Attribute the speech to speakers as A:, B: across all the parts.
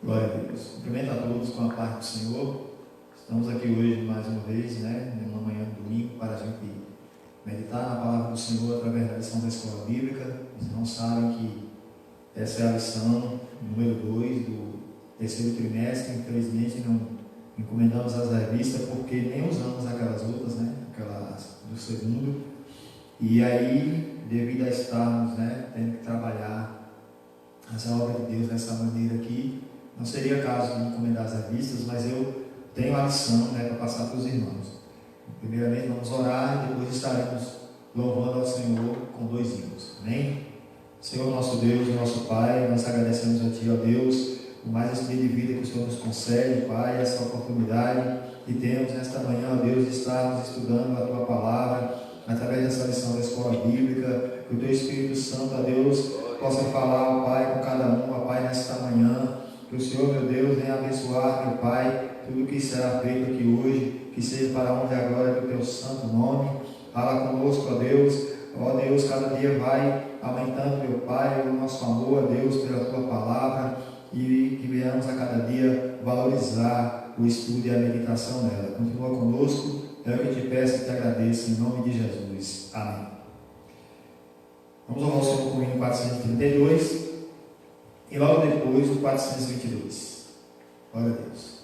A: Glória a Deus. Cumprimento a todos com a paz do Senhor. Estamos aqui hoje mais uma vez, numa manhã de domingo, para a gente meditar na palavra do Senhor através da lição da escola bíblica. Vocês não sabem que essa é a lição número 2 do terceiro trimestre. Infelizmente não encomendamos as revistas porque nem usamos aquelas outras, aquelas do segundo. E aí, devido a estarmos tendo que trabalhar essa obra de Deus dessa maneira aqui, não seria caso de encomendar as revistas, mas eu tenho a lição para passar para os irmãos. Primeiramente vamos orar e depois estaremos louvando ao Senhor com 2 hinos. Amém? Senhor nosso Deus e nosso Pai, nós agradecemos a Ti, ó Deus, por mais esse dia de vida que o Senhor nos concede, Pai, essa oportunidade que temos nesta manhã, ó Deus, de estarmos estudando a Tua palavra através dessa lição da escola bíblica, que o Teu Espírito Santo, ó Deus, possa falar, ó Pai, com cada um, ó Pai, nesta manhã. Que o Senhor, meu Deus, venha abençoar, meu Pai, tudo que será feito aqui hoje, que seja para a honra e a glória do Teu santo nome. Fala conosco, ó Deus, cada dia vai aumentando, meu Pai, o nosso amor, ó Deus, pela Tua palavra, e que venhamos a cada dia valorizar o estudo e a meditação dela. Continua conosco, é o que eu te peço e te agradeço, em nome de Jesus. Amém. Vamos ao nosso hino 432. E logo depois o 422. Glória a Deus.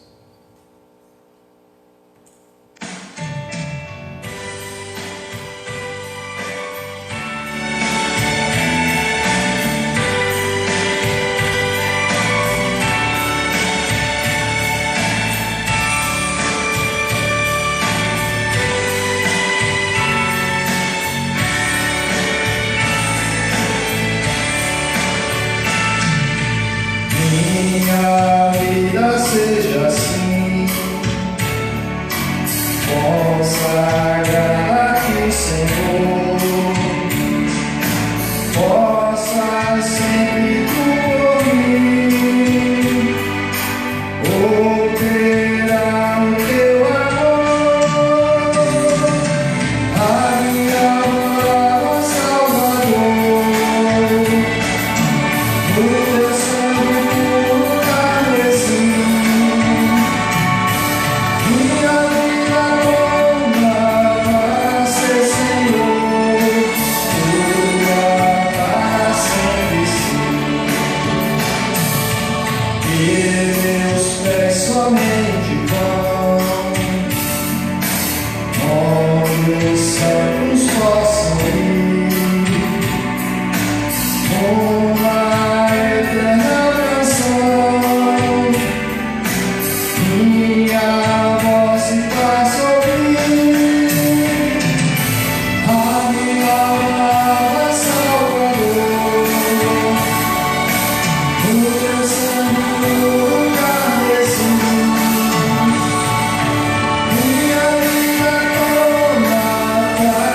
B: Minha vida seja assim, consagra-te, Senhor, possa sempre por mim operar o teu amor, a minha palavra, Salvador, o teu sangue. Somente vão, onde os santos possam ir, uma eterna canção, minha voz se faz ouvir, a minha palavra, Salvador, o teu sangue carmesim. Minha vida toda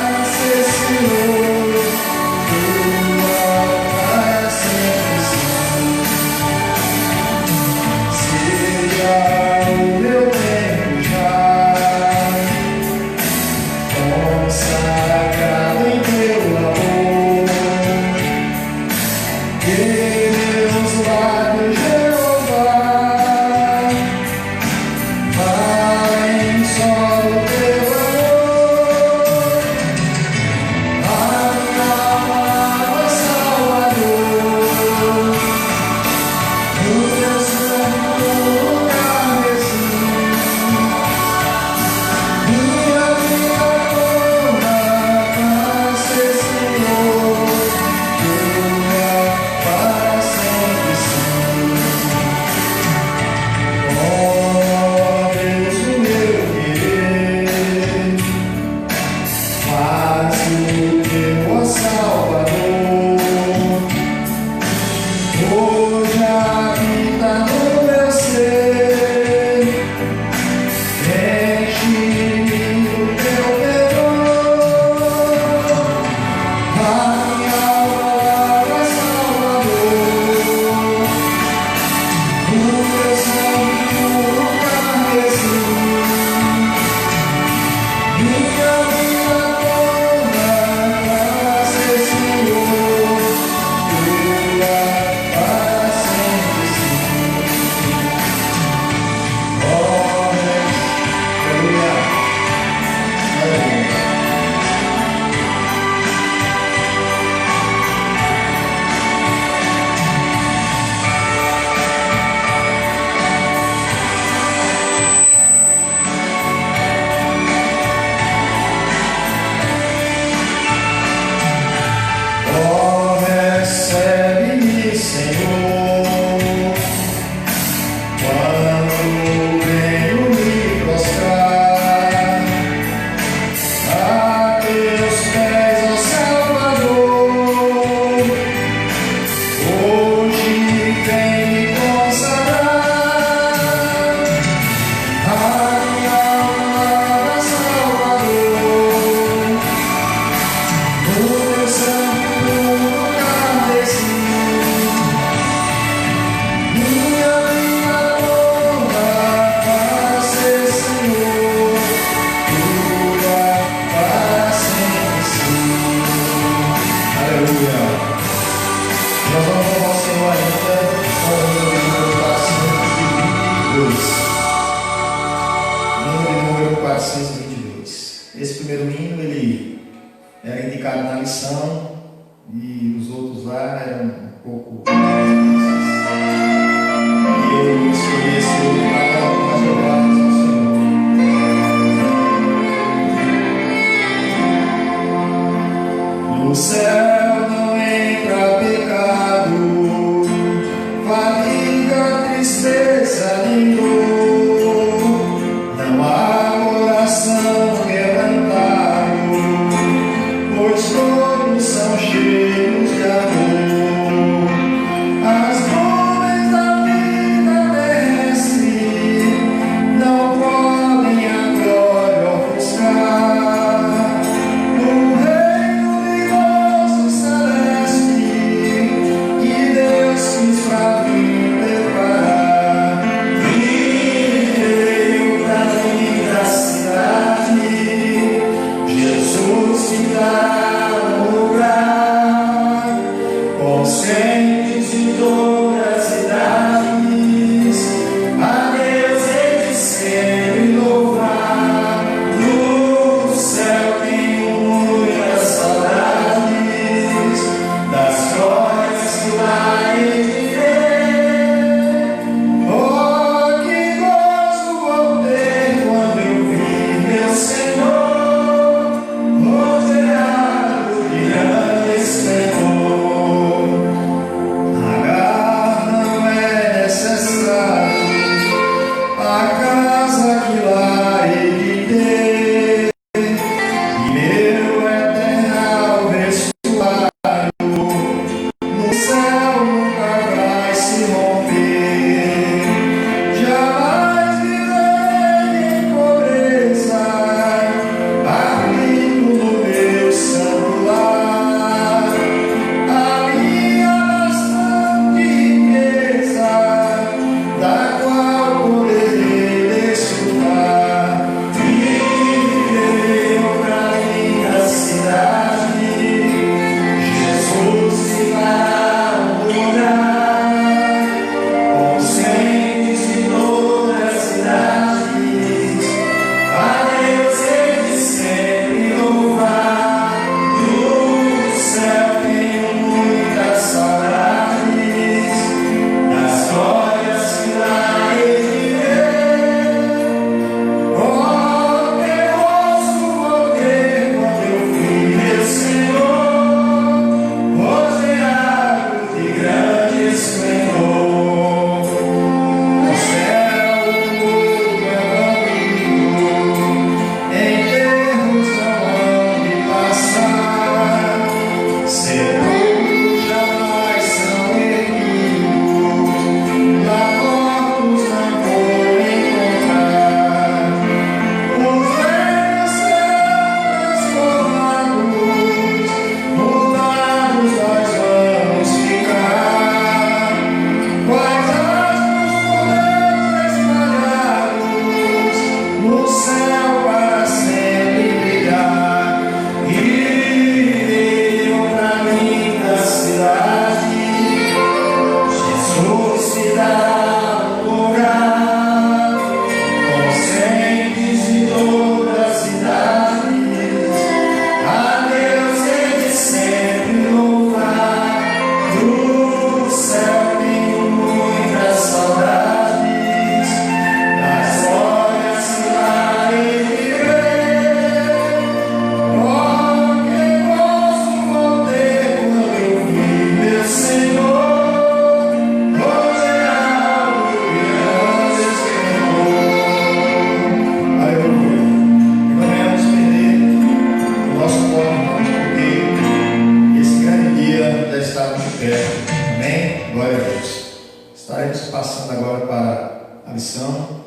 A: Estaremos passando agora para a lição,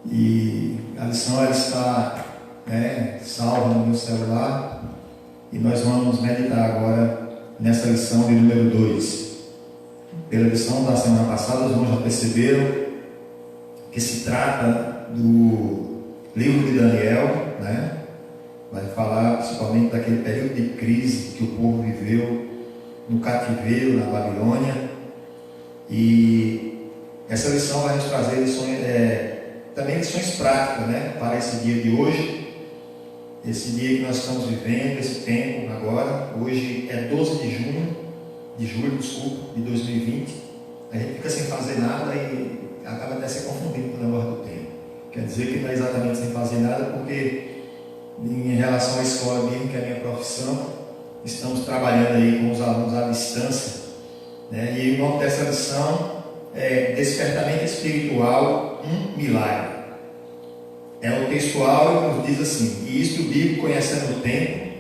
A: e a lição ela está salva no meu celular, e nós vamos meditar agora nessa lição de número 2. Pela lição da semana passada, os irmãos já perceberam que se trata do livro de Daniel, vai falar principalmente daquele período de crise que o povo viveu no cativeiro na Babilônia. E essa lição vai nos trazer lições, também lições práticas, para esse dia de hoje, esse dia que nós estamos vivendo, esse tempo agora. Hoje é 12 de julho, de 2020. A gente fica sem fazer nada e acaba até se confundindo com o negócio do tempo. Quer dizer que não é exatamente sem fazer nada, porque em relação à escola mesmo, que é a minha profissão, estamos trabalhando aí com os alunos à distância, e o nome dessa lição é Despertamento Espiritual, um Milagre. O textual nos diz assim: e isto digo conhecendo o tempo,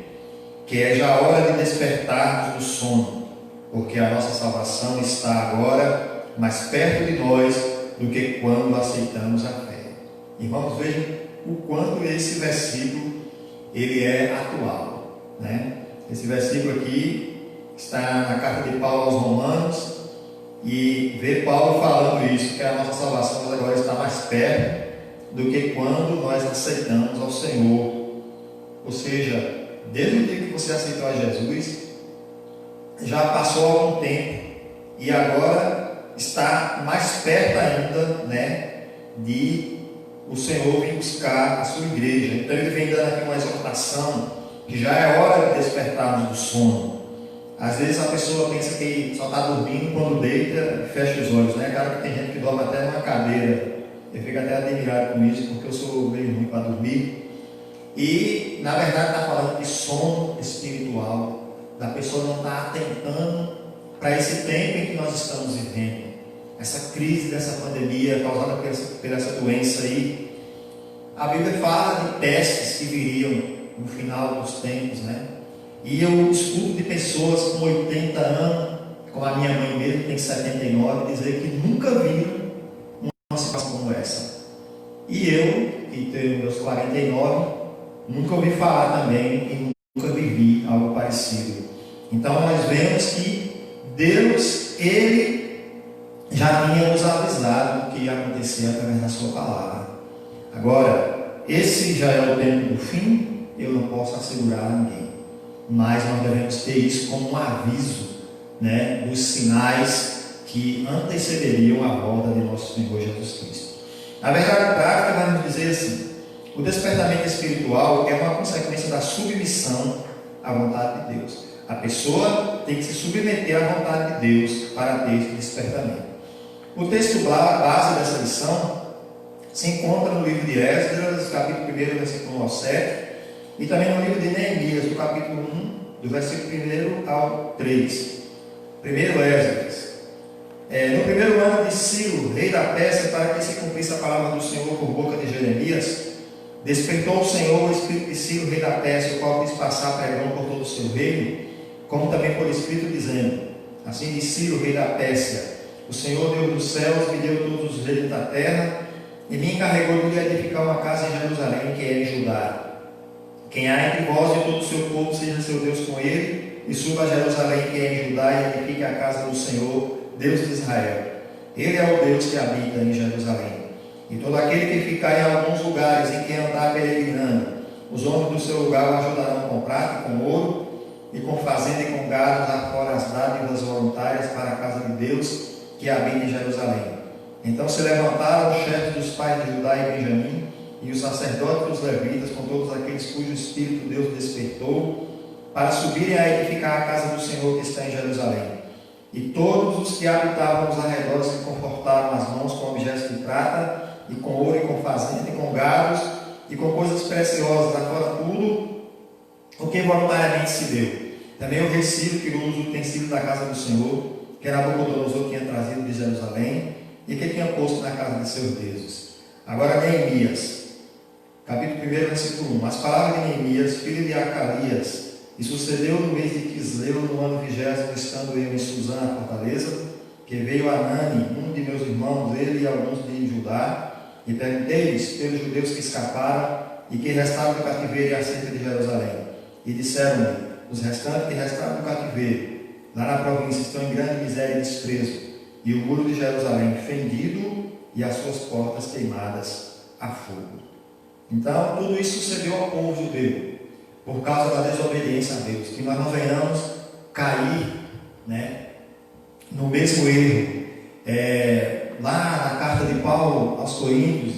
A: que é já a hora de despertarmos do sono, porque a nossa salvação está agora mais perto de nós do que quando aceitamos a fé. Irmãos, vejam o quanto esse versículo ele é atual, Esse versículo aqui está na carta de Paulo aos Romanos, e vê Paulo falando isso, que a nossa salvação agora está mais perto do que quando nós aceitamos ao Senhor. Ou seja, desde o dia que você aceitou a Jesus, já passou algum tempo, e agora está mais perto ainda, de o Senhor vir buscar a sua igreja. Então ele vem dando aqui uma exortação, que já é hora de despertarmos do sono. Às vezes a pessoa pensa que só está dormindo quando deita e fecha os olhos, Claro que tem gente que dorme até numa cadeira. Eu fico até admirado com isso, porque eu sou meio ruim para dormir. E na verdade está falando de sono espiritual, da pessoa não estar atentando para esse tempo em que nós estamos vivendo, essa crise dessa pandemia causada por essa doença aí. A Bíblia fala de testes que viriam no final dos tempos, E eu escuto de pessoas com 80 anos, como a minha mãe mesmo, que tem 79, dizer que nunca viram uma situação como essa. E eu, que tenho meus 49, nunca ouvi falar também e nunca vivi algo parecido. Então nós vemos que Deus, Ele já tinha nos avisado o que ia acontecer através da sua palavra. Agora, esse já é o tempo do fim, eu não posso assegurar a ninguém, mas nós devemos ter isso como um aviso, dos sinais que antecederiam a volta de nosso Senhor Jesus Cristo. A verdade prática vai nos dizer assim: o despertamento espiritual é uma consequência da submissão à vontade de Deus. A pessoa tem que se submeter à vontade de Deus para ter esse despertamento. O texto base dessa lição se encontra no livro de Esdras, capítulo 1, versículo 1 ao 7, e também no livro de Neemias, do capítulo 1, do versículo 1 ao 3. Primeiro Esdras. No primeiro ano de Ciro, rei da Pérsia, para que se cumprisse a palavra do Senhor por boca de Jeremias, despertou o Senhor o espírito de Ciro, rei da Pérsia, o qual quis passar pregão por todo o seu reino, como também por escrito, dizendo: assim diz Ciro, rei da Pérsia: o Senhor Deus dos céus me deu todos os reinos da terra, e me encarregou de edificar uma casa em Jerusalém, que é em Judá. Quem há entre vós e todo o seu povo, seja seu Deus com ele, e suba a Jerusalém, que é em Judá, e edifique a casa do Senhor, Deus de Israel. Ele é o Deus que habita em Jerusalém. E todo aquele que ficar em alguns lugares em que andar peregrinando, os homens do seu lugar o ajudarão com prata, com ouro, e com fazenda e com gado, lá fora as dádivas voluntárias para a casa de Deus, que habita em Jerusalém. Então se levantaram os chefes dos pais de Judá e Benjamim, e os sacerdotes e os levitas, com todos aqueles cujo espírito Deus despertou, para subirem a edificar a casa do Senhor que está em Jerusalém. E todos os que habitavam os arredores se confortaram as mãos com objetos de prata, e com ouro, e com fazenda, e com gados, e com coisas preciosas, afora tudo o que voluntariamente se deu. Também o rei Ciro tirou os utensílios da casa do Senhor, que Nabucodonosor tinha trazido de Jerusalém, e que tinha posto na casa de seus deuses. Agora Neemias, capítulo 1, versículo 1. As palavras de Neemias, filho de Acalias, e sucedeu no mês de Quisleu, no ano 20, estando eu em Suzã, a fortaleza, que veio Anani, um de irmãos, ele e alguns de Judá, e perguntei-lhes pelos judeus que escaparam e que restaram do cativeiro e acerca de Jerusalém. E disseram-me: os restantes que restaram do cativeiro, lá na província, estão em grande miséria e desprezo, e o muro de Jerusalém fendido e as suas portas queimadas a fogo. Então, tudo isso sucedeu ao povo judeu, por causa da desobediência a Deus, que nós não venhamos cair, né, no mesmo erro. Lá na carta de Paulo aos Coríntios,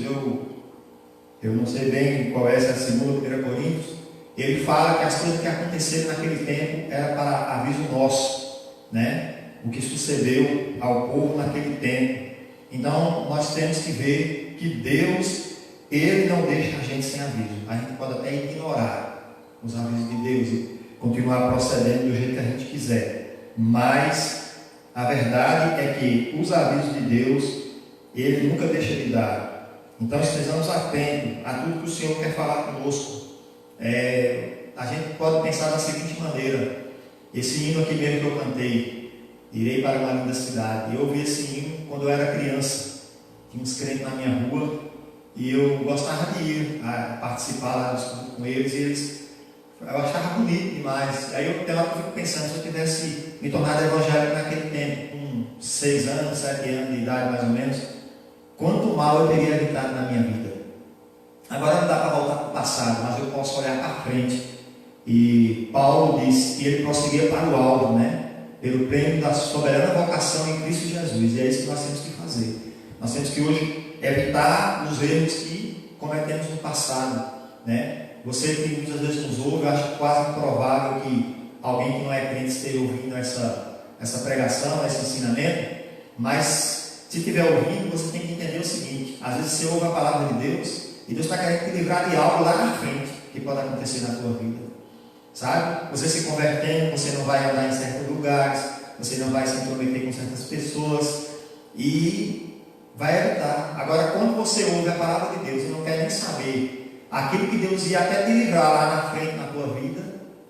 A: eu não sei bem qual é essa segunda ou primeira Coríntios, ele fala que as coisas que aconteceram naquele tempo era para aviso nosso, né? O que sucedeu ao povo naquele tempo. Então nós temos que ver que Deus, Ele não deixa a gente sem aviso. A gente pode até ignorar os avisos de Deus e continuar procedendo do jeito que a gente quiser, mas a verdade é que os avisos de Deus, Ele nunca deixa de dar. Então estejamos atentos a tudo que o Senhor quer falar conosco. A gente pode pensar da seguinte maneira: esse hino aqui mesmo que eu cantei, irei para uma linda cidade, eu ouvi esse hino quando eu era criança. Tinha uns crentes na minha rua e eu gostava de ir a participar lá do estudo com eles, eu achava bonito demais. Aí eu fico pensando, se eu tivesse me tornado evangélico naquele tempo, com 6 anos, 7 anos de idade mais ou menos, quanto mal eu teria evitado na minha vida. Agora não dá para voltar para o passado, mas eu posso olhar para frente. E Paulo disse que ele prosseguia para o alvo, né? Pelo prêmio da soberana vocação em Cristo Jesus. E é isso que nós temos que fazer. Nós temos que hoje evitar os erros que cometemos no passado, né? Você que muitas vezes nos ouve, eu acho quase improvável que alguém que não é crente esteja ouvindo essa pregação, esse ensinamento, mas se estiver ouvindo, você tem que entender o seguinte: às vezes você ouve a palavra de Deus e Deus está querendo te livrar de algo lá na frente que pode acontecer na tua vida, sabe? Você se convertendo, você não vai andar em certos lugares, você não vai se intrometer com certas pessoas e vai evitar. Agora, quando você ouve a palavra de Deus e não quer nem saber, aquilo que Deus ia até te livrar lá na frente na tua vida,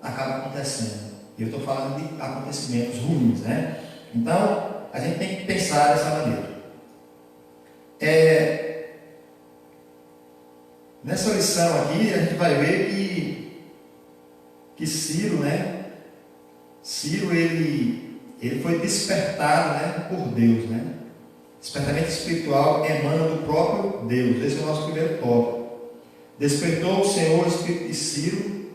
A: acaba acontecendo. E eu estou falando de acontecimentos ruins, né? Então, a gente tem que pensar dessa maneira. Nessa lição aqui, a gente vai ver que Ciro, né? Ciro, ele foi despertado, né, por Deus, né? Despertamento espiritual emana do próprio Deus. Esse é o nosso primeiro tópico. Despertou o Senhor o espírito de Ciro.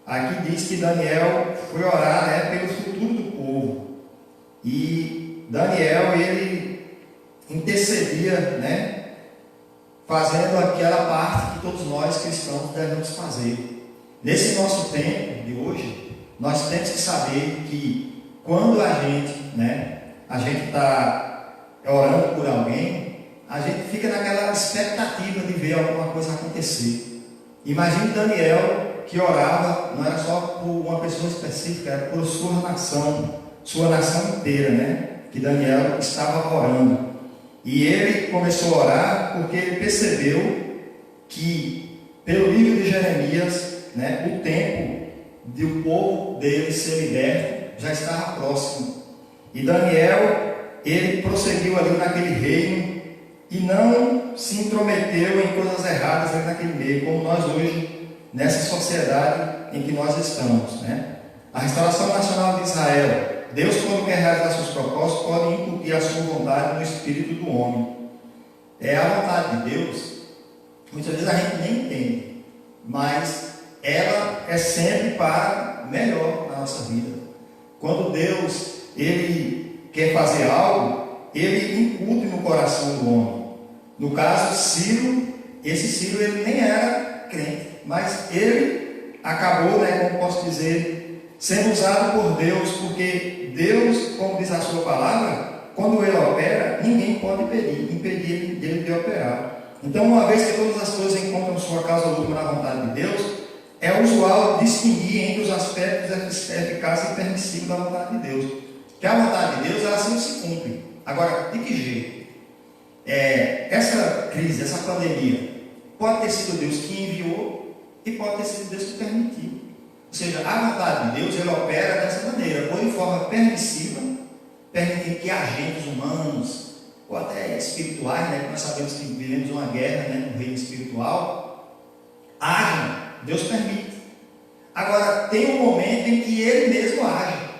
A: Aqui diz que Daniel foi orar, né, pelo futuro do povo. E Daniel, ele intercedia, né, fazendo aquela parte que todos nós cristãos devemos fazer. Nesse nosso tempo de hoje, nós temos que saber que quando a gente está orando por alguém, a gente fica naquela expectativa de ver alguma coisa acontecer. Imagine Daniel, que orava, não era só por uma pessoa específica, era por sua nação inteira, né? Que Daniel estava orando. E ele começou a orar porque ele percebeu que, pelo livro de Jeremias, né, o tempo de o povo dele ser liberto já estava próximo. E Daniel, ele prosseguiu ali naquele reino e não se intrometeu em coisas erradas ali naquele meio, como nós hoje, nessa sociedade em que nós estamos, né? A restauração nacional de Israel, Deus, quando quer realizar seus propósitos, pode incutir a sua vontade no espírito do homem. A vontade de Deus, muitas vezes a gente nem entende, mas ela é sempre para melhor na nossa vida. Quando Deus, ele quer fazer algo, ele incute no coração do homem. No caso, Ciro, esse Ciro, ele nem era crente, mas ele acabou, né, como posso dizer, sendo usado por Deus, porque Deus, como diz a sua palavra, quando ele opera, ninguém pode impedir ele de operar. Então, uma vez que todas as coisas encontram sua causa última na vontade de Deus, é usual distinguir entre os aspectos eficazes e permissivos da vontade de Deus. Que a vontade de Deus, ela sempre se cumpre. Agora, de que jeito? Essa crise, essa pandemia, pode ter sido Deus que enviou e pode ter sido Deus que permitiu. Ou seja, a vontade de Deus, ela opera dessa maneira, ou de forma permissiva, permitindo que agentes humanos, ou até espirituais, né, que nós sabemos que vivemos uma guerra, né, no reino espiritual, agem, Deus permite. Agora, tem um momento em que Ele mesmo age.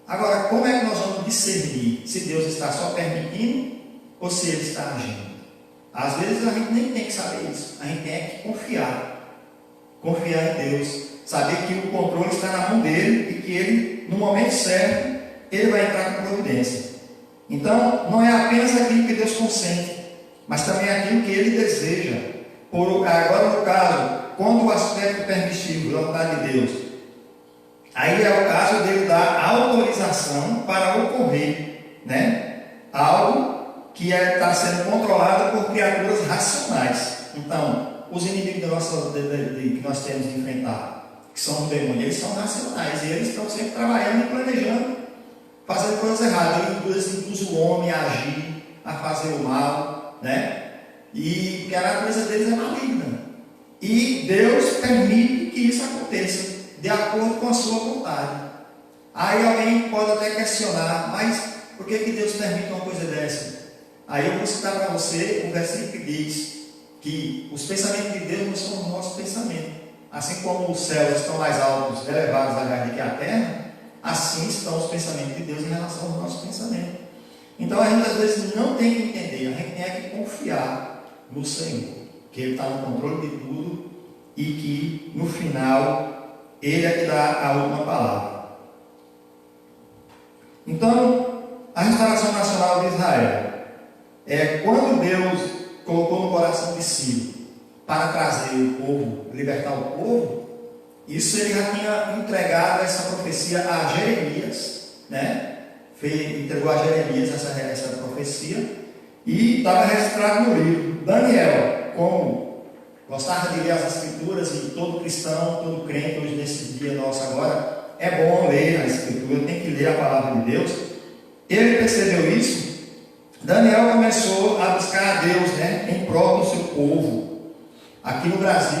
A: Agora, como é que nós vamos discernir se Deus está só permitindo ou se Ele está agindo? Às vezes a gente nem tem que saber isso, a gente tem que confiar em Deus, saber que o controle está na mão dele e que Ele, no momento certo, Ele vai entrar com providência. Então, não é apenas aquilo que Deus consente, mas também aquilo que Ele deseja. Agora, no caso, quando o aspecto permissivo da vontade de Deus, aí é o caso dele dar autorização para ocorrer, né, algo que está sendo controlado por criaturas racionais. Então, os inimigos que nós temos de enfrentar, que são os demônios, eles são racionais e eles estão sempre trabalhando e planejando, fazendo coisas erradas. Eles induzem o homem a agir, a fazer o mal, né? E que a natureza deles é maligna. E Deus permite que isso aconteça, de acordo com a sua vontade. Aí alguém pode até questionar, mas por que Deus permite uma coisa dessa? Aí eu vou citar para você um versículo que diz que os pensamentos de Deus não são os nossos pensamentos. Assim como os céus estão mais altos, elevados do que a terra, assim estão os pensamentos de Deus em relação aos nossos pensamentos. Então a gente às vezes não tem que entender, a gente tem que confiar no Senhor, que Ele está no controle de tudo e que no final Ele é que dá a última palavra. Então, a restauração nacional de Israel é quando Deus colocou no coração de Ciro para trazer o povo, libertar o povo. Isso ele já tinha entregado essa profecia a Jeremias, né? Entregou a Jeremias essa profecia e estava registrado no livro. Daniel, como gostava de ler as Escrituras, e todo cristão, todo crente hoje nesse dia nosso agora, é bom ler a Escritura, tem que ler a palavra de Deus. Ele percebeu isso. Daniel começou a buscar a Deus, né, em prol do seu povo. Aqui no Brasil,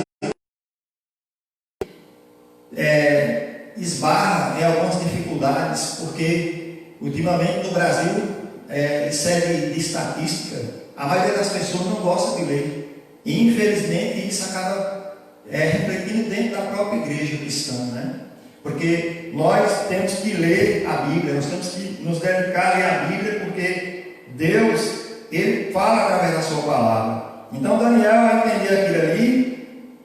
A: esbarra em algumas dificuldades, porque ultimamente no Brasil, série de estatística, a maioria das pessoas não gosta de ler. E infelizmente isso acaba refletindo dentro da própria igreja cristã, né? Porque nós temos que ler a Bíblia, nós temos que nos dedicar a ler a Bíblia, porque Deus, Ele fala através da sua palavra. Então Daniel, ao entender aquilo ali,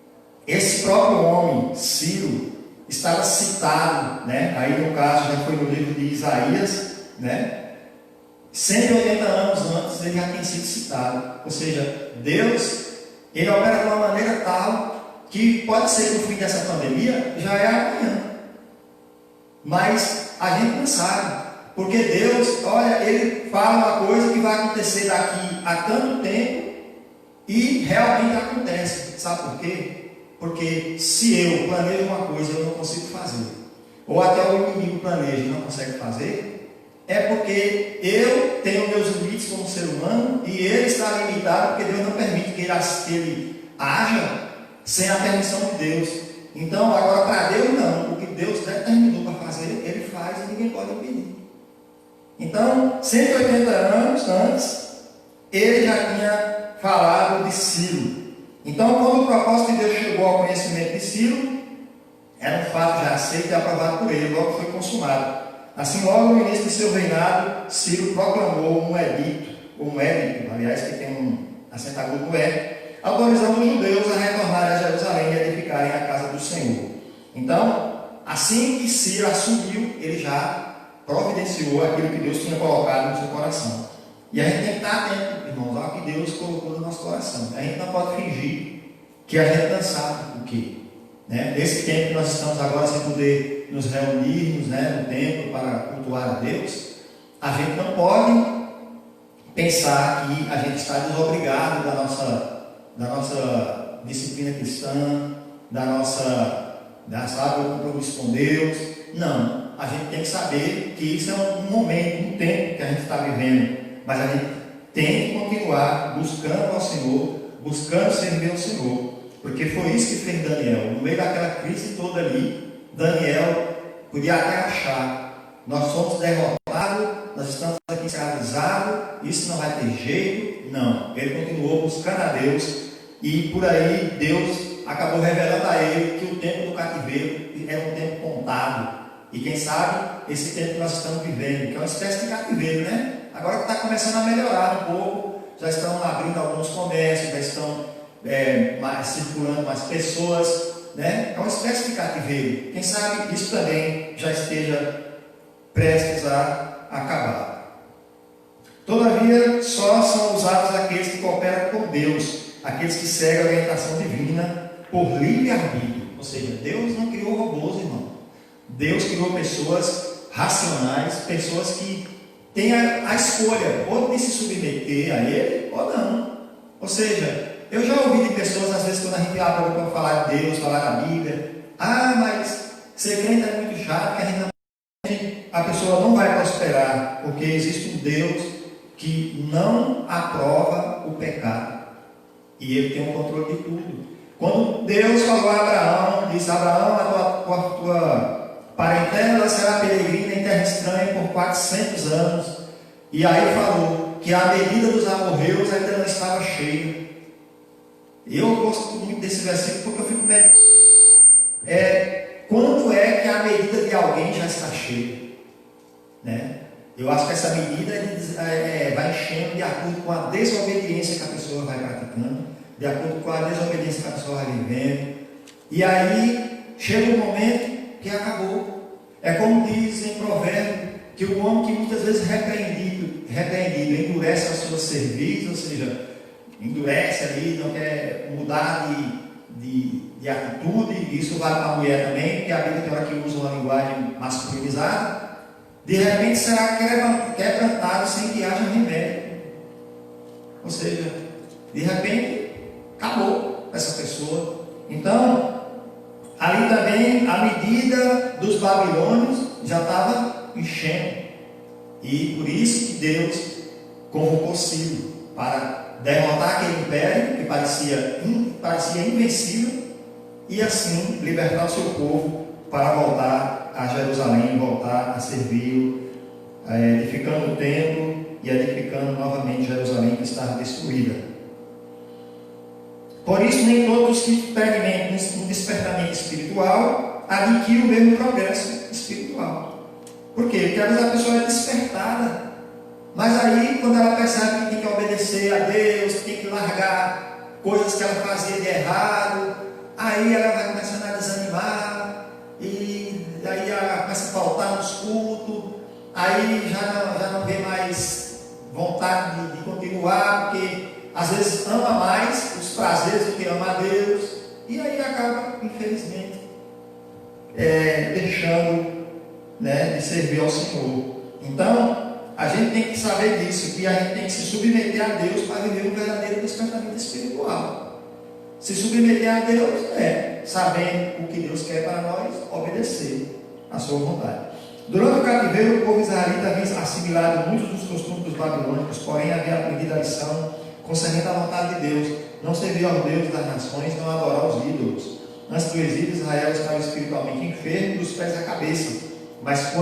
A: esse próprio homem, Ciro, estava citado, né? Aí no caso já foi no livro de Isaías, né? 180 anos antes ele já tinha sido citado. Ou seja, Deus, Ele opera de uma maneira tal que pode ser que o fim dessa pandemia já é amanhã. Mas a gente não sabe. Porque Deus, olha, Ele fala uma coisa que vai acontecer daqui a tanto tempo e realmente acontece. Sabe por quê? Porque se eu planejo uma coisa e eu não consigo fazer, ou até o inimigo planeja e não consegue fazer, é porque eu tenho meus limites como ser humano e ele está limitado porque Deus não permite que ele haja sem a permissão de Deus. Então, agora para Deus não, o que Deus determinou para fazer, Ele faz e ninguém pode impedir. Então, 180 anos antes, ele já tinha falado de Ciro. Então, quando o propósito de Deus chegou ao conhecimento de Ciro, era um fato já aceito e aprovado por ele, logo foi consumado. Assim, logo no início de seu reinado, Ciro proclamou um edito, aliás, que tem um acento agudo no E, autorizando os judeus a retornarem a Jerusalém e edificarem a casa do Senhor. Então, assim que Ciro assumiu, ele já providenciou aquilo que Deus tinha colocado no seu coração. E a gente tem que estar atento, irmãos, ao que Deus colocou no nosso coração. A gente não pode fingir que a gente não sabe o que. Né? Nesse tempo que nós estamos agora sem poder nos reunirmos, né, no templo para cultuar a Deus, a gente não pode pensar que a gente está desobrigado da nossa disciplina cristã, sabe, o compromisso com Deus. Não, a gente tem que saber que isso é um momento, um tempo que a gente está vivendo, mas a gente tem que continuar buscando ao Senhor, buscando servir ao Senhor, porque foi isso que fez Daniel. No meio daquela crise toda ali, Daniel podia até achar, nós somos derrotados, derrotado, nós estamos aqui escravizados, isso não vai ter jeito. Não, ele continuou buscando a Deus, e por aí Deus acabou revelando a ele que o tempo do cativeiro era um tempo contado. E quem sabe, esse tempo que nós estamos vivendo, que é uma espécie de cativeiro, né? Agora que está começando a melhorar um pouco, já estão abrindo alguns comércios, já estão circulando mais pessoas, né? É uma espécie de cativeiro. Quem sabe isso também já esteja prestes a acabar. Todavia, só são usados aqueles que cooperam com Deus, aqueles que seguem a orientação divina por livre-arbítrio. Ou seja, Deus não criou robôs, irmão. Deus criou pessoas racionais, pessoas que têm a escolha ou de se submeter a Ele ou não. Ou seja, eu já ouvi de pessoas, às vezes, quando a gente abre para falar de Deus, falar da Bíblia, mas ser crente é muito chato, que a pessoa não vai prosperar, porque existe um Deus que não aprova o pecado, e Ele tem o controle de tudo. Quando Deus falou a Abraão, disse: Abraão, a tua parentela será peregrina em terra estranha por 400 anos, e aí falou que a medida dos amorreus ainda não estava cheia. Eu gosto muito desse versículo porque eu fico meditando. Quando é que a medida de alguém já está cheia? Né? Eu acho que essa medida vai enchendo de acordo com a desobediência que a pessoa vai praticando, de acordo com a desobediência que a pessoa vai vivendo. E aí chega um momento que acabou. É como diz em Provérbio, que o homem que muitas vezes repreendido endurece a sua cerviz, ou seja, endurece ali, não quer mudar de atitude. Isso vale para a mulher também, porque a Bíblia tem hora que usa uma linguagem masculinizada. De repente será quebrantado sem que haja remédio. Ou seja, de repente acabou essa pessoa. Então, ali também a medida dos babilônios já estava enchendo. E por isso que Deus convocou Ciro para derrotar aquele império que parecia invencível, e assim libertar o seu povo para voltar a Jerusalém, voltar a servir, edificando o templo e edificando novamente Jerusalém que estava destruída. Por isso, nem todos que experimentam um despertamento espiritual adquirem o mesmo progresso espiritual. Por quê? Porque às vezes a pessoa é despertada, mas aí quando ela percebe que tem que obedecer a Deus, que tem que largar coisas que ela fazia de errado, aí ela vai começando a desanimar, e aí ela começa a faltar nos cultos, aí já não vê mais vontade de continuar, porque às vezes ama mais os prazeres do que ama a Deus, e aí acaba, infelizmente, deixando, de servir ao Senhor. Então, a gente tem que saber disso, que a gente tem que se submeter a Deus para viver um verdadeiro despertamento espiritual. Se submeter a Deus sabendo o que Deus quer para nós, obedecer a sua vontade. Durante o cativeiro, o povo israelita havia assimilado muitos dos costumes dos babilônicos, porém havia aprendido a lição concernente à vontade de Deus: não servir aos deuses das nações, não adorar os ídolos. Antes do exílio, Israel estava espiritualmente enfermo dos pés à cabeça, mas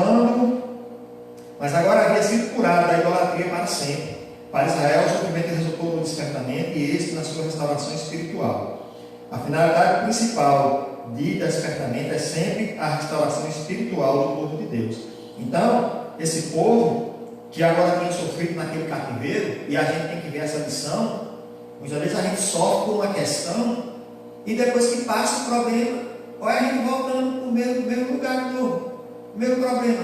A: agora havia sido curado da idolatria para sempre. Para Israel, o sofrimento resultou no despertamento e êxito na sua restauração espiritual. A finalidade principal de despertamento é sempre a restauração espiritual do povo de Deus. Então, esse povo que agora tem sofrido naquele cativeiro, e a gente tem que ver essa lição, muitas vezes a gente sofre por uma questão, e depois que passa o problema, olha a gente voltando para o mesmo lugar de novo, o mesmo problema,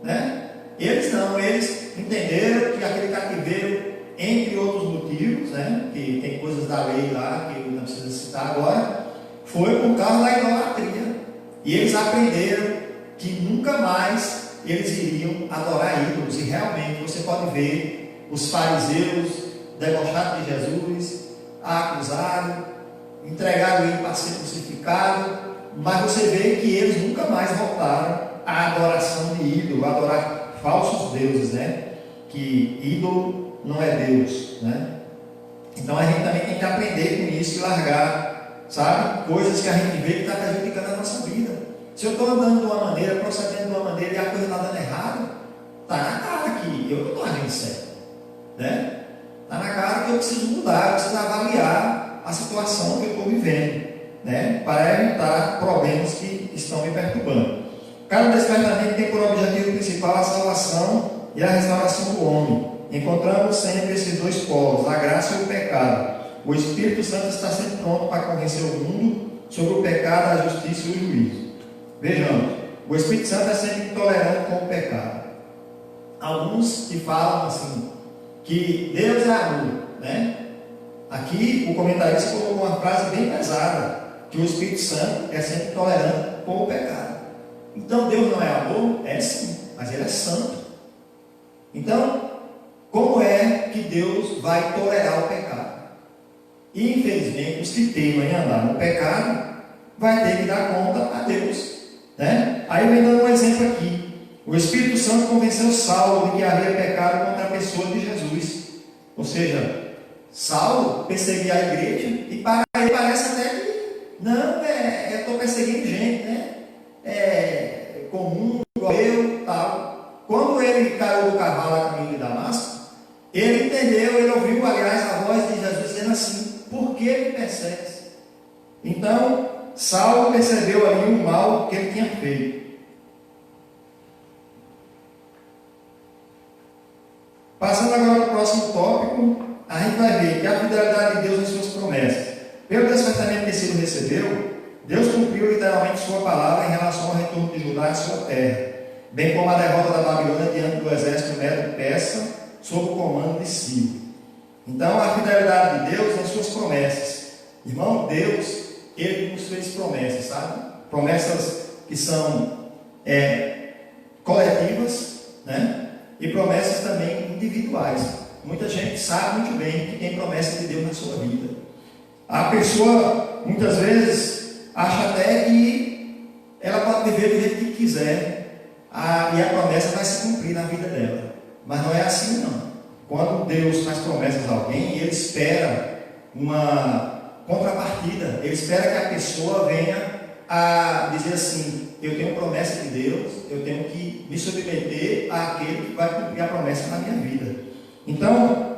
A: né? Eles não, eles entenderam que aquele cativeiro, entre outros motivos, que tem coisas da lei lá, que não precisa citar agora, foi por causa da idolatria. E eles aprenderam que nunca mais eles iriam adorar ídolos. E realmente você pode ver os fariseus debochados de Jesus, acusados, entregaram ele para ser crucificado, mas você vê que eles nunca mais voltaram à adoração de ídolo, a adorar falsos deuses, que ídolo não é Deus, Então a gente também tem que aprender com isso e largar, coisas que a gente vê que está prejudicando a nossa vida. Se eu estou andando de uma maneira, procedendo de uma maneira e a coisa está dando errado, está na cara que eu não estou agindo certo, né? Está na cara que eu preciso mudar, eu preciso avaliar a situação que eu estou vivendo, né? Para evitar problemas que estão me perturbando. Cada despertamento tem por objetivo principal a salvação e a restauração do homem. Encontramos sempre esses dois polos, a graça e o pecado. O Espírito Santo está sempre pronto para convencer o mundo sobre o pecado, a justiça e o juízo. Vejamos, o Espírito Santo é sempre intolerante com o pecado. Alguns que falam assim, que Deus é amor, né? Aqui o comentarista colocou uma frase bem pesada, que o Espírito Santo é sempre tolerante com o pecado. Então Deus não é amor? É sim, mas Ele é santo. Então, como é que Deus vai tolerar o pecado? E infelizmente os que teimam em andar no pecado vai ter que dar conta a Deus, né? Aí vem dando um exemplo aqui. O Espírito Santo convenceu Saulo de que havia pecado contra a pessoa de Jesus. Ou seja, Saulo perseguia a igreja e para ele parece até que não, eu estou perseguindo gente, né? É comum, igual eu, tal. Quando ele caiu do cavalo a caminho de Damasco, ele entendeu, ele ouviu, aliás, a voz de Jesus dizendo assim: por que me persegues? Então, Saulo percebeu ali o mal que ele tinha feito. Passando agora para o próximo tópico, a gente vai ver que a fidelidade de Deus em suas promessas. Pelo despertamento que Ciro recebeu, Deus cumpriu literalmente sua palavra em relação ao retorno de Judá à sua terra, bem como a derrota da Babilônia diante do exército medo-persa, sob o comando de Ciro. Então, a fidelidade de Deus em suas promessas. Irmão, Deus, Ele nos fez promessas, sabe? Promessas que são coletivas, né? E promessas também individuais. Muita gente sabe muito bem que tem promessa de Deus na sua vida. A pessoa, muitas vezes, acha até que ela pode viver do jeito que quiser, e a promessa vai se cumprir na vida dela. Mas não é assim, não. Quando Deus faz promessas a alguém, Ele espera uma contrapartida. Ele espera que a pessoa venha a dizer assim: eu tenho promessa de Deus, eu tenho que me submeter àquele que vai cumprir a promessa na minha vida. Então,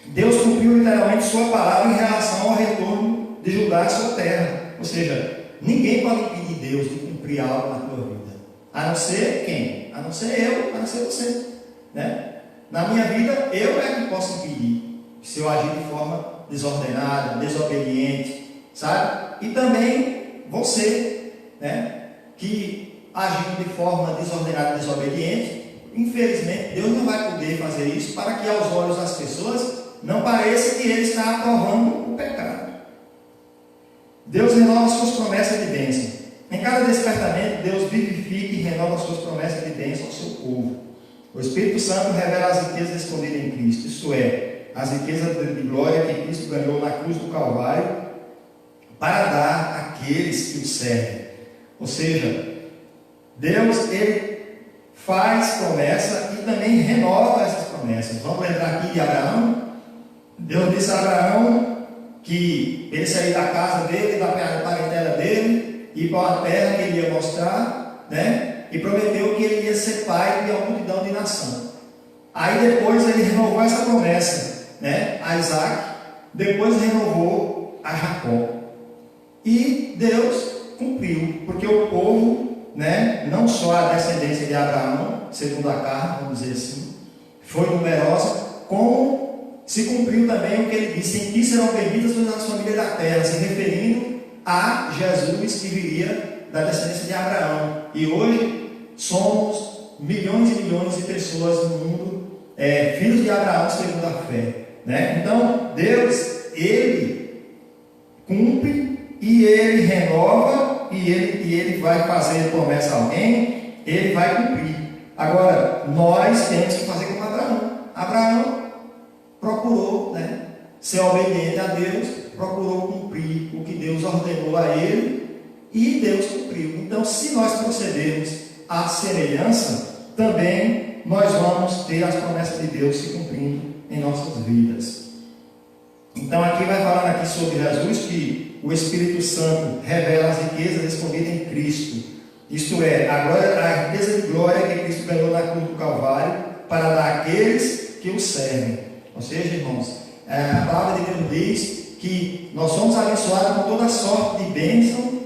A: Deus cumpriu literalmente sua palavra em relação ao retorno de Judá à sua terra. Ou seja, ninguém pode impedir Deus de cumprir algo na tua vida. A não ser quem? A não ser eu, a não ser você, né? Na minha vida, eu é que posso impedir, se eu agir de forma desordenada, desobediente, sabe? E também você, né? Que agindo de forma desordenada e desobediente, infelizmente, Deus não vai poder fazer isso para que aos olhos das pessoas não pareça que Ele está aprovando o pecado. Deus renova suas promessas de bênção. Em cada despertamento, Deus vivifica e renova suas promessas de bênção ao seu povo. O Espírito Santo revela as riquezas escondidas em Cristo, isto é, as riquezas de glória que Cristo ganhou na cruz do Calvário para dar àqueles que o servem. Ou seja, Deus, Ele faz promessa e também renova essas promessas. Vamos lembrar aqui de Abraão. Deus disse a Abraão que ele sair da casa dele, da parentela dele, ir para uma terra que ele ia mostrar, né? E prometeu que ele ia ser pai de uma multidão de nação. Aí depois ele renovou essa promessa, né? A Isaac, depois renovou a Jacó. E Deus cumpriu, porque o povo, né, não só a descendência de Abraão, segundo a carne, vamos dizer assim, foi numerosa, como se cumpriu também o que ele disse: em ti serão benditas todas as famílias da terra, se referindo a Jesus que viria da descendência de Abraão. E hoje somos milhões e milhões de pessoas no mundo, filhos de Abraão segundo a fé, né? Então Deus, Ele cumpre e Ele renova, e ele vai fazer promessa a alguém, Ele vai cumprir. Agora nós temos que fazer como Abraão. Abraão procurou, né, ser obediente a Deus, procurou cumprir o que Deus ordenou a ele, e Deus cumpriu. Então, se nós procedermos à semelhança, também nós vamos ter as promessas de Deus se cumprindo em nossas vidas. Então, aqui vai falar aqui sobre Jesus, que o Espírito Santo revela as riquezas escondidas em Cristo. Isto é, a riqueza de glória que Cristo ganhou na cruz do Calvário para dar àqueles que o servem. Ou seja, irmãos, a palavra de Deus diz que nós somos abençoados com toda sorte de bênção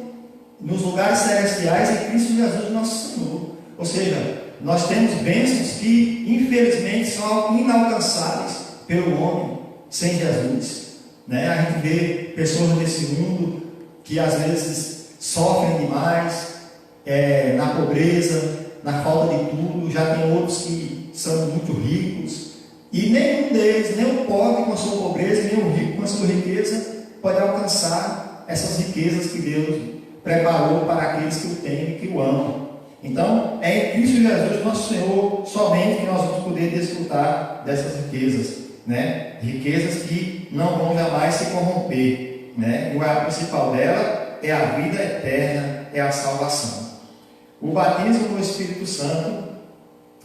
A: nos lugares celestiais em Cristo Jesus, nosso Senhor. Ou seja, nós temos bênçãos que, infelizmente, são inalcançáveis pelo homem sem Jesus. Né? A gente vê pessoas nesse mundo que às vezes sofrem demais, na pobreza, na falta de tudo. Já tem outros que são muito ricos, e nenhum deles, nem o pobre com a sua pobreza, nem o rico com a sua riqueza, pode alcançar essas riquezas que Deus preparou para aqueles que o temem e que o amam. Então, é em Cristo Jesus, nosso Senhor, somente que nós vamos poder desfrutar dessas riquezas, né? Riquezas que não vão jamais se corromper, né? E a principal dela é a vida eterna, é a salvação. O batismo no Espírito Santo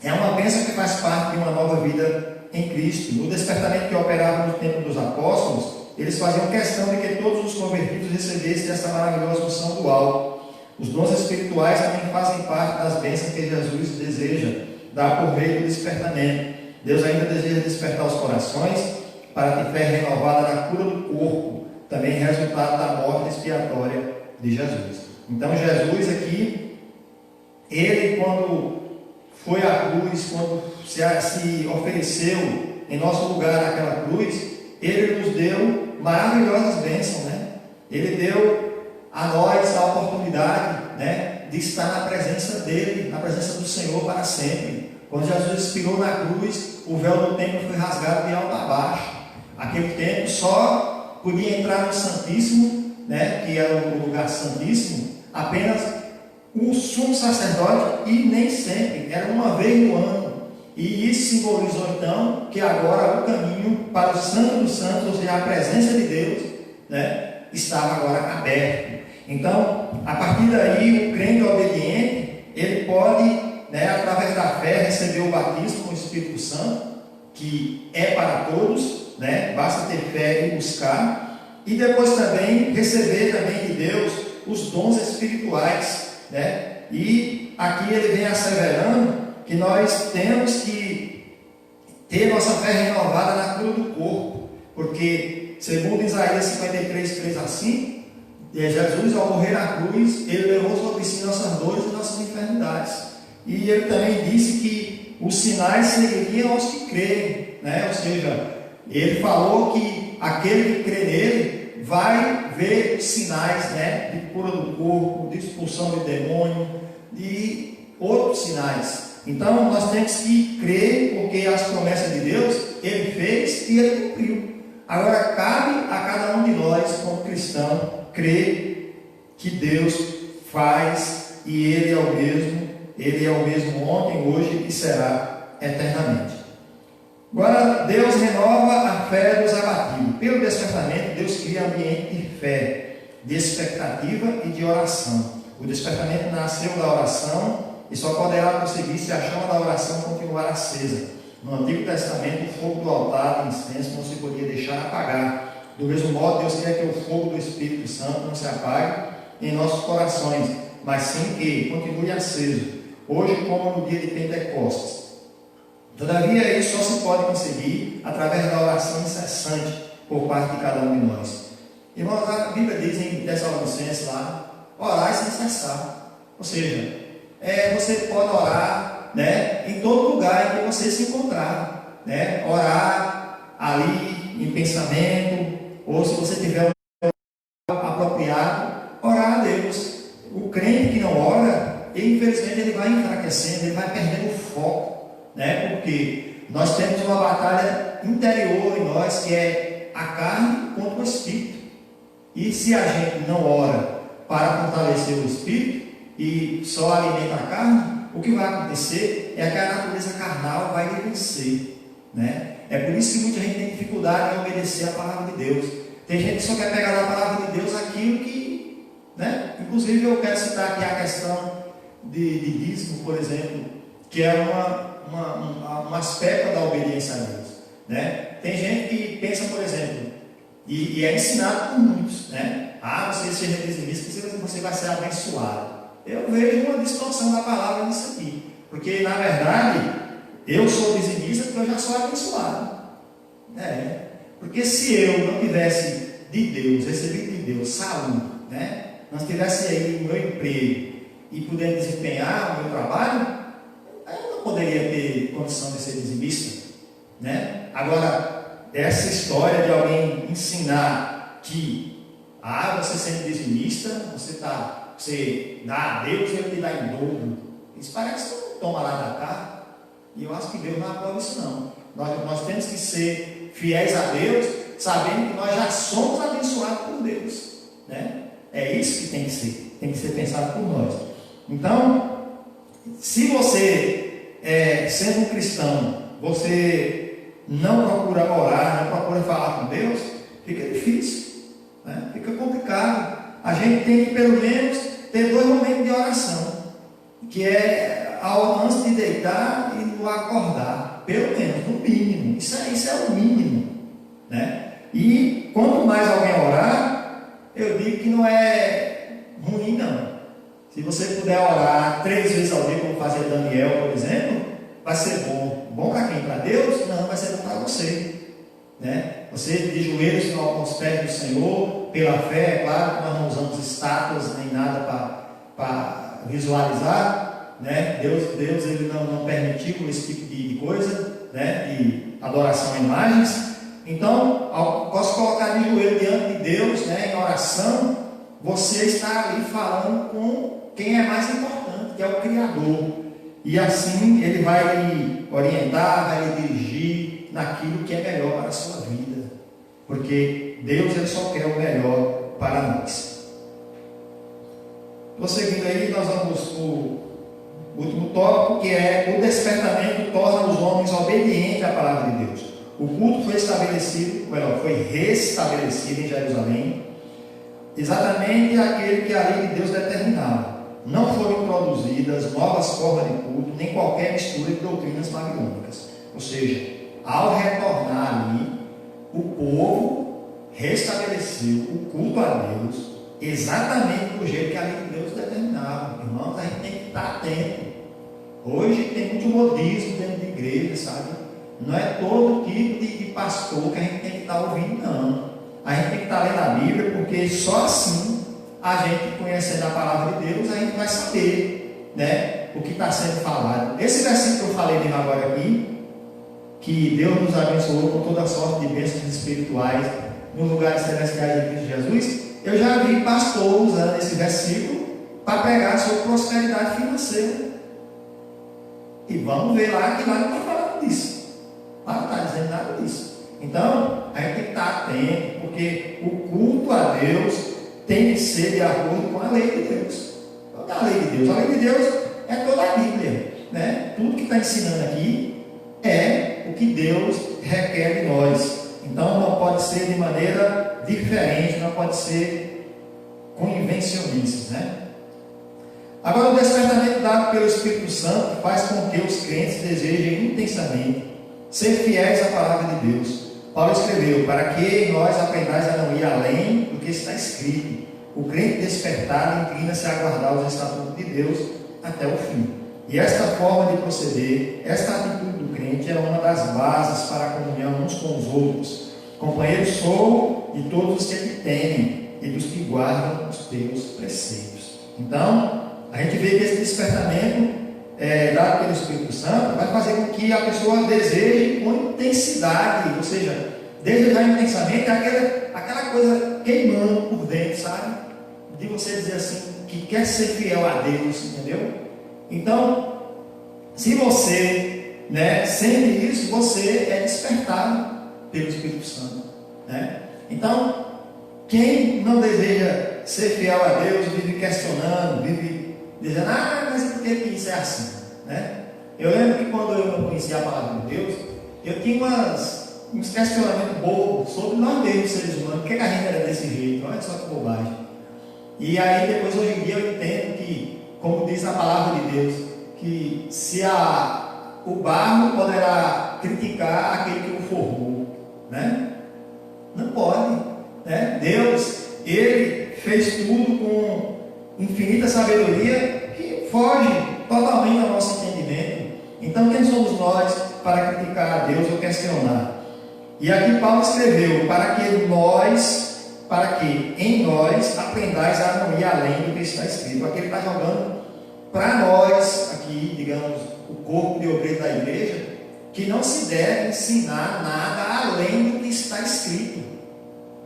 A: é uma bênção que faz parte de uma nova vida em Cristo. No despertamento que operava no tempo dos apóstolos, eles faziam questão de que todos os convertidos recebessem essa maravilhosa unção do alto. Os dons espirituais também fazem parte das bênçãos que Jesus deseja dar por meio do despertamento. Deus ainda deseja despertar os corações para ter fé renovada na cura do corpo, também resultado da morte expiatória de Jesus. Então Jesus aqui, ele quando foi à cruz, quando se ofereceu em nosso lugar naquela cruz, ele nos deu maravilhosas bênçãos, né? Ele deu a nós a oportunidade, né, de estar na presença dele, na presença do Senhor para sempre. Quando Jesus expirou na cruz, o véu do templo foi rasgado de alto a baixo. Aquele templo só podia entrar no Santíssimo, né, que era o lugar santíssimo, apenas o sumo sacerdote, e nem sempre, era uma vez no ano. E isso simbolizou então que agora o caminho para o Santo dos Santos, ou seja, a presença de Deus, né, estava agora aberto. Então, a partir daí, o crente obediente, ele pode, né, através da fé, receber o batismo com o Espírito Santo, que é para todos, né, basta ter fé e buscar, e depois também receber também de Deus os dons espirituais, né? E aqui ele vem asseverando que nós temos que ter nossa fé renovada na cura do corpo, porque segundo Isaías 53, 3 a 5, Jesus, ao morrer na cruz, ele levou sobre si nossas dores e nossas enfermidades. E ele também disse que os sinais seguiriam aos que creem, né? Ou seja, ele falou que aquele que crê nele vai ver sinais, né, de cura do corpo, de expulsão de demônio, de outros sinais. Então nós temos que crer, porque as promessas de Deus ele fez e ele cumpriu. Agora cabe a cada um de nós, como cristão, crer que Deus faz, e Ele é o mesmo ontem, hoje e será eternamente. Agora, Deus renova a fé dos abatidos. Pelo despertamento, Deus cria ambiente de fé, de expectativa e de oração. O despertamento nasceu da oração e só poderá prosseguir se a chama da oração continuar acesa. No Antigo Testamento, o fogo do altar de incenso não se podia deixar apagar. Do mesmo modo, Deus quer que o fogo do Espírito Santo não se apague em nossos corações, mas sim que continue aceso, hoje como no dia de Pentecostes. Todavia, isso só se pode conseguir através da oração incessante por parte de cada um de nós. Irmãos, a Bíblia diz em Tessalonicenses lá, orar sem cessar. Ou seja, você pode orar, né, em todo lugar em que você se encontrar, né? Orar ali em pensamento, ou se você tiver um apropriado, orar a Deus. O crente que não ora, infelizmente ele vai enfraquecendo, ele vai perdendo o foco, né? Porque nós temos uma batalha interior em nós, que é a carne contra o espírito. E se a gente não ora para fortalecer o espírito e só alimenta a carne, o que vai acontecer é que a natureza carnal vai vencer, né? É por isso que muita gente tem dificuldade em obedecer a palavra de Deus. Tem gente que só quer pegar da palavra de Deus aquilo que, né? Inclusive eu quero citar aqui a questão de dízimo, por exemplo, que é um aspecto da obediência a Deus, né? Tem gente que pensa, por exemplo, e é ensinado por muitos, né? Você seja dizimista, você vai ser abençoado. Eu vejo uma distorção da palavra nisso aqui, porque na verdade Eu sou dizimista porque eu já sou abençoado. Porque se eu não tivesse de Deus, recebido de Deus saúde, não estivesse aí no meu emprego e puder desempenhar o meu trabalho, eu não poderia ter condição de ser dizimista. Agora, essa história de alguém ensinar que você sendo dizimista, você dá a Deus e Ele te dá em dobro, isso parece que toma lá da cá. E eu acho que Deus não aprova isso não. Nós temos que ser fiéis a Deus, sabendo que nós já somos abençoados por Deus. É isso que tem que ser pensado por nós. Então, se você, sendo um cristão, você não procura orar, não procura falar com Deus, fica difícil, fica complicado. A gente tem que pelo menos ter 2 momentos de oração, que é antes de deitar e no acordar, pelo menos, no mínimo. Isso é o mínimo, E quanto mais alguém orar, eu digo que não é ruim não. Se você puder orar 3 vezes ao dia, como fazia Daniel, por exemplo, vai ser bom. Bom para quem? Para Deus? Não, vai ser bom para você. Você de joelhos aos pés do Senhor, pela fé, é claro que nós não usamos estátuas nem nada para visualizar. Deus ele não permitiu esse tipo de coisa, de adoração a imagens. Então, ao se colocar de joelho diante de Deus, em oração, você está ali falando com quem é mais importante, que é o Criador. E assim Ele vai lhe orientar, vai lhe dirigir naquilo que é melhor para a sua vida. Porque Deus ele só quer o melhor para nós. Prosseguindo aí, nós vamos para o último tópico, que é o despertamento torna os homens obedientes à palavra de Deus. O culto foi restabelecido em Jerusalém, exatamente aquele que a lei de Deus determinava. Não foram introduzidas novas formas de culto, nem qualquer mistura de doutrinas babilônicas. Ou seja, ao retornar ali, o povo restabeleceu o culto a Deus, exatamente do jeito que a lei de Deus determinava. Irmãos, a gente tem que estar atento. Hoje tem muito modismo dentro de igreja, sabe? Não é todo tipo de pastor que a gente tem que estar ouvindo, não. A gente tem que estar lendo a Bíblia, porque só assim, a gente conhecendo a palavra de Deus, a gente vai saber, o que está sendo falado. Esse versículo que eu falei de agora aqui, que Deus nos abençoou com toda sorte de bênçãos espirituais nos lugares celestiais de Cristo Jesus, eu já vi pastor usando esse versículo para pregar sobre prosperidade financeira. E vamos ver lá que lá não está falando disso. Lá não está dizendo nada disso. Então, a gente tem que estar atento, porque o culto a Deus tem que ser de acordo com a lei de Deus. Qual é a lei de Deus? A lei de Deus é toda a Bíblia. Tudo que está ensinando aqui é o que Deus requer de nós. Então, não pode ser de maneira diferente, não pode ser com invencionices, Agora, o despertamento dado pelo Espírito Santo faz com que os crentes desejem intensamente ser fiéis à palavra de Deus. Paulo escreveu: para que nós aprendais a não ir além do que está escrito. O crente despertado inclina-se a guardar os estatutos de Deus até o fim. E esta forma de proceder, esta atitude do crente é uma das bases para a comunhão uns com os outros. Companheiro sou de todos os que te temem e dos que guardam os teus preceitos. Então, a gente vê que esse despertamento dado pelo Espírito Santo vai fazer com que a pessoa deseje com intensidade, ou seja, desejar intensamente aquela coisa queimando por dentro, sabe? De você dizer assim, que quer ser fiel a Deus, entendeu? Então, se você sente isso, você é despertado pelo Espírito Santo, Então, quem não deseja ser fiel a Deus, vive questionando, vive dizendo, mas por que isso é assim? Eu lembro que quando eu não conhecia a palavra de Deus, eu tinha uns questionamentos bobos sobre nós mesmos, seres humanos, por que a gente era desse jeito? Olha só que bobagem. E aí depois, hoje em dia, eu entendo que, como diz a palavra de Deus, que se o barro poderá criticar aquele que o formou, Não pode, Deus, Ele fez tudo com infinita sabedoria que foge totalmente ao nosso entendimento. Então quem somos nós para criticar a Deus ou questionar? E aqui Paulo escreveu, para que em nós aprendais a não ir além do que está escrito. Aqui ele está jogando para nós, aqui, digamos, o corpo de obreiro da igreja, que não se deve ensinar nada além do que está escrito,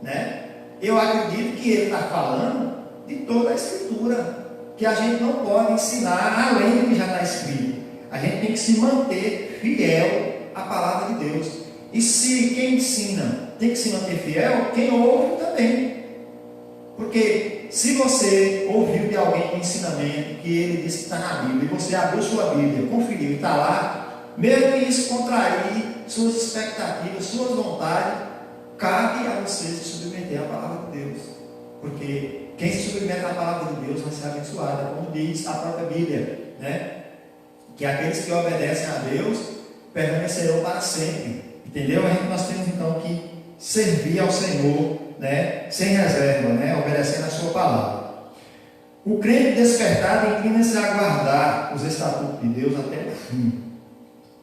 A: né? Eu acredito que ele está falando de toda a escritura, que a gente não pode ensinar além do que já está escrito. A gente tem que se manter fiel à palavra de Deus. E se quem ensina tem que se manter fiel, quem ouve também. Porque se você ouviu de alguém um ensinamento que ele disse que está na Bíblia, e você abriu sua Bíblia, conferiu e está lá, mesmo que isso contrair suas expectativas, suas vontades, cabe a você se submeter à palavra de Deus. Porque quem se submete à palavra de Deus vai ser abençoado, como diz a própria Bíblia, né? Que aqueles que obedecem a Deus permanecerão para sempre. Entendeu? Nós temos então que servir ao Senhor, né? Sem reserva, né? Obedecendo a sua palavra. O crente despertado inclina-se a guardar os estatutos de Deus até o fim,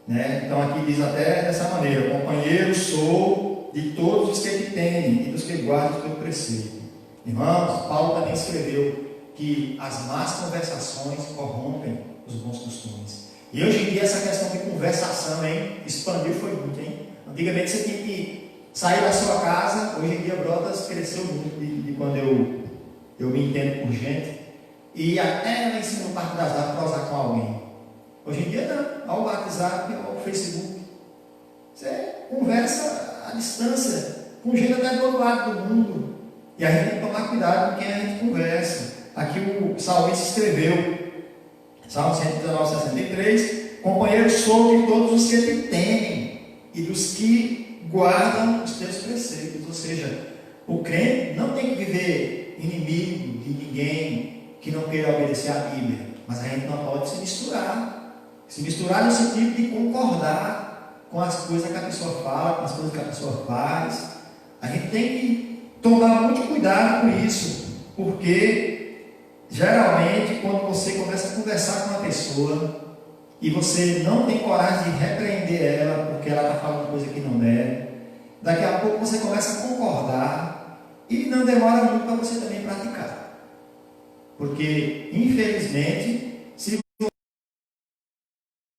A: né? Então aqui diz até dessa maneira: companheiro sou de todos os que te temem e dos que guardam o teu preceito. Irmãos, Paulo também escreveu que as más conversações corrompem os bons costumes. E hoje em dia essa questão de conversação, expandiu foi muito, Antigamente você tinha que sair da sua casa. Hoje em dia Brotas cresceu muito de quando eu me entendo por gente, e até lá em cima no Parque das Artes para usar com alguém. Hoje em dia não, ao WhatsApp, ao Facebook, você conversa à distância com gente até do outro lado do mundo, e a gente tem que tomar cuidado com quem a gente conversa. Aqui o salmista escreveu, Salmo 119, 63, companheiro sou de todos os que te temem e dos que guardam os teus preceitos. Ou seja, o crente não tem que viver inimigo de ninguém que não queira obedecer à Bíblia, mas a gente não pode se misturar no sentido de concordar com as coisas que a pessoa fala, com as coisas que a pessoa faz. A gente tem que tomar muito cuidado com isso, porque geralmente quando você começa a conversar com uma pessoa e você não tem coragem de repreender ela porque ela está falando coisa que não deve, daqui a pouco você começa a concordar e não demora muito para você também praticar. Porque, infelizmente, se você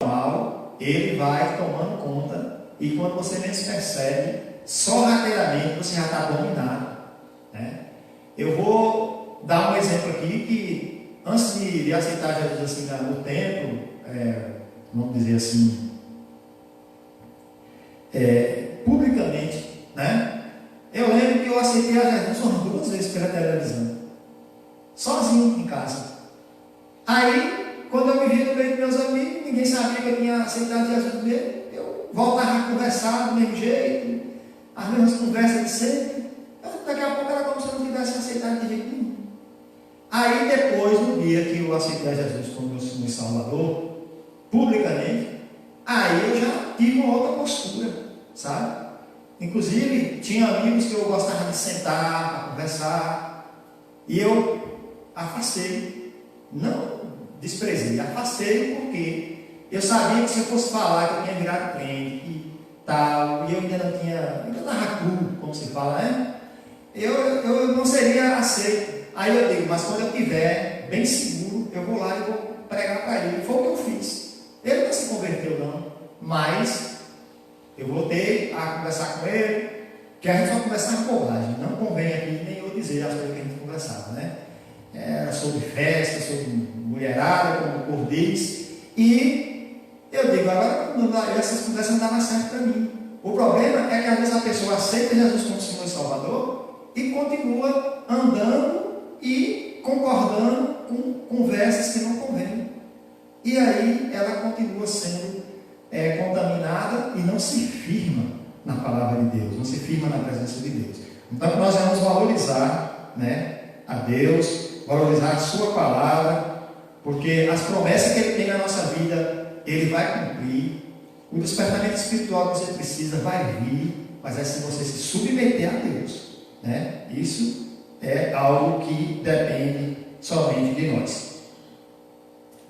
A: mal, ele vai tomando conta, e quando você menos percebe, sorrateiramente você já está dominado, né? Eu vou dar um exemplo aqui que, antes de aceitar Jesus assim no templo, vamos dizer assim, publicamente, né? Eu lembro que eu aceitei a Jesus umas 2 vezes pela televisão, sozinho em casa. Aí, quando eu me vi no meio dos meus amigos, ninguém sabia que eu tinha aceitado Jesus mesmo, eu voltava a conversar do mesmo jeito, as mesmas conversas de sempre. Daqui a pouco era como se eu não tivesse aceitado de jeito nenhum. Aí depois, no dia que eu aceitei a Jesus como meu Senhor e Salvador, publicamente, aí eu já tive uma outra postura, sabe? Inclusive, tinha amigos que eu gostava de sentar para conversar, e eu afastei, não desprezei, afastei, porque eu sabia que se eu fosse falar que eu tinha virado crente e tal, e eu ainda estava cru, como se fala, né? Eu não seria aceito. Aí eu digo, mas quando eu estiver bem seguro, eu vou lá e vou pregar para ele. Foi o que eu fiz. Ele não se converteu não, mas eu voltei a conversar com ele, que a gente só conversava com bobagem. Não convém aqui nem eu dizer as coisas que a gente conversava, né? Era sobre festa, sobre mulherada, como o povo diz. E eu digo, agora essas conversas não dão mais certo para mim. O problema é que às vezes a pessoa aceita Jesus como Senhor e Salvador e continua andando e concordando com conversas que não convêm. E aí ela continua sendo contaminada e não se firma na palavra de Deus, não se firma na presença de Deus. Então nós vamos valorizar, né, a Deus, valorizar a sua palavra, porque as promessas que Ele tem na nossa vida, Ele vai cumprir. O despertamento espiritual que você precisa vai vir, mas é se você se submeter a Deus, né? Isso é algo que depende somente de nós.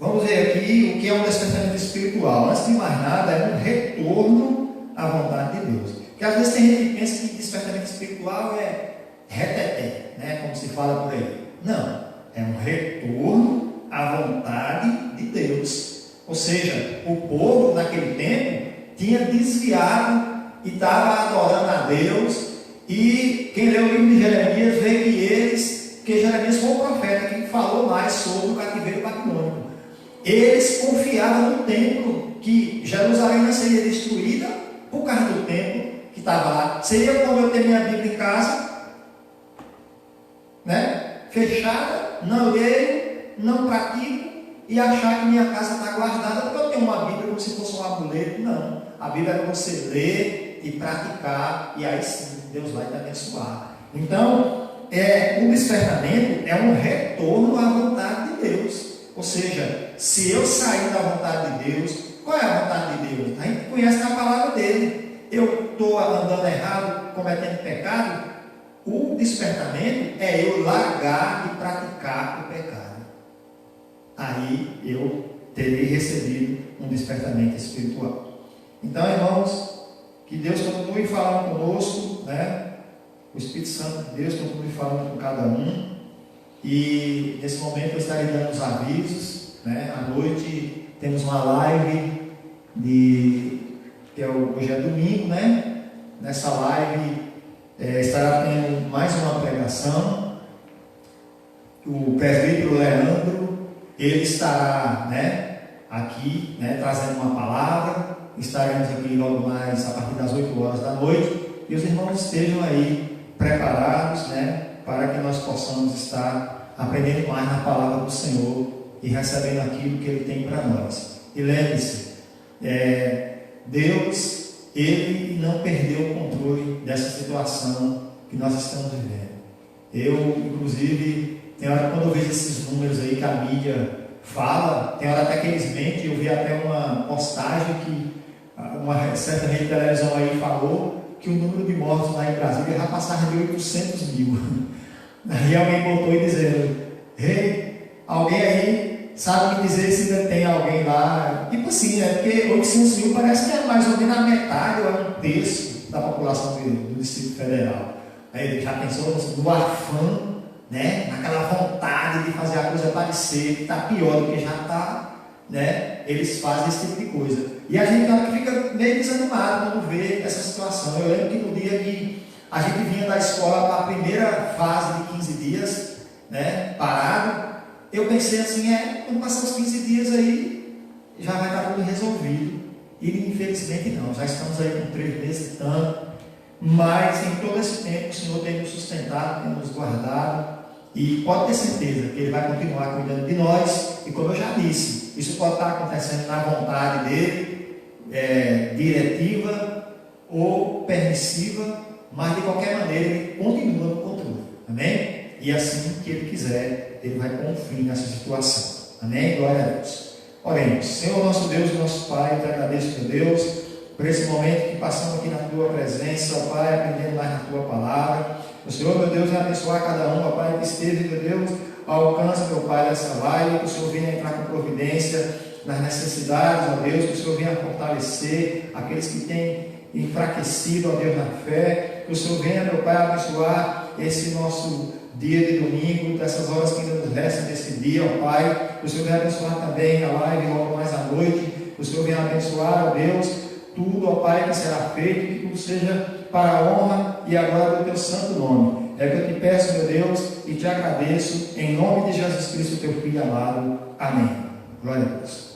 A: vamos ver aqui o que é um despertamento espiritual. Antes de mais nada, é um retorno à vontade de Deus. Porque às vezes tem gente que pensa que despertamento espiritual é reteté, né? Como se fala por aí. Não, é um retorno à vontade de Deus. Ou seja, o povo naquele tempo tinha desviado e estava adorando a Deus. E quem leu o livro de Jeremias vê que Jeremias foi o profeta que falou mais sobre o cativeiro babilônico. Eles confiavam no templo, que Jerusalém não seria destruída por causa do templo que estava lá. Seria como eu ter minha Bíblia em casa, né? Fechada, não leio, não pratico e achar que minha casa está guardada porque eu tenho uma Bíblia como se fosse um amuleto. Não, a Bíblia é para você ler e praticar, e aí sim Deus vai te abençoar. Então, o despertamento é um retorno à vontade de Deus. Ou seja, se eu sair da vontade de Deus, qual é a vontade de Deus? A gente conhece a palavra dele. Eu estou andando errado, cometendo pecado. O despertamento é eu largar e praticar o pecado. Aí eu terei recebido um despertamento espiritual. Então, irmãos, que Deus continue falando conosco, né? O Espírito Santo de Deus continue falando com cada um. E nesse momento eu estarei dando os avisos, né? À noite temos uma live hoje é domingo, né? Nessa live estará tendo mais uma pregação. O presbítero Leandro, ele estará, né, aqui, né, trazendo uma palavra. Estaremos aqui logo mais a partir das 8 horas da noite. E os irmãos estejam aí preparados, né, para que nós possamos estar aprendendo mais na palavra do Senhor e recebendo aquilo que Ele tem para nós. E lembre-se, Deus, Ele não perdeu o controle dessa situação que nós estamos vivendo. Eu, inclusive, tem hora quando eu vejo esses números aí que a mídia fala, tem hora até que eles mentem. Eu vi até uma postagem que uma certa rede de televisão aí falou que o número de mortos lá em Brasília já passava de 800 mil. Aí alguém botou e dizendo: "Ei, alguém aí sabe me dizer se ainda tem alguém lá?" Tipo assim, porque 800 mil parece que é mais ou menos a metade ou é um terço da população do Distrito Federal. Aí já pensou no afã, né? Naquela vontade de fazer a coisa parecer que está pior do que já está, né? Eles fazem esse tipo de coisa. E a gente fica meio desanimado quando vê essa situação. Eu lembro que no dia que a gente vinha da escola para a primeira fase de 15 dias, né, parado, eu pensei assim, quando passar os 15 dias aí, já vai estar tudo resolvido. E infelizmente não, já estamos aí com 3 meses e tanto, mas em todo esse tempo o Senhor tem nos sustentado, tem nos guardado, e pode ter certeza que Ele vai continuar cuidando de nós. E como eu já disse, isso pode estar acontecendo na vontade dEle, diretiva ou permissiva, mas de qualquer maneira Ele continua no controle, amém? E assim que Ele quiser, Ele vai pôr um fim nessa situação, amém? Glória a Deus. Oremos. Senhor nosso Deus e nosso Pai, eu te agradeço, meu Deus, por esse momento que passamos aqui na Tua presença, ó Pai, aprendendo mais na Tua palavra. O Senhor, meu Deus, vai abençoar cada um, ó Pai, que esteve, meu Deus, ao alcance, meu Pai, dessa live, que o Senhor venha entrar com providência nas necessidades, ó Deus, que o Senhor venha fortalecer aqueles que têm enfraquecido, ó Deus, na fé, que o Senhor venha, meu Pai, abençoar esse nosso dia de domingo, dessas horas que ainda nos restam desse dia, ó Pai, que o Senhor venha abençoar também a live logo mais à noite, que o Senhor venha abençoar, ó Deus, tudo, ó Pai, que será feito, que tudo seja para a honra e a glória do Teu santo nome. É o que eu te peço, meu Deus, e te agradeço, em nome de Jesus Cristo, Teu Filho amado. Amém. Glória a Deus.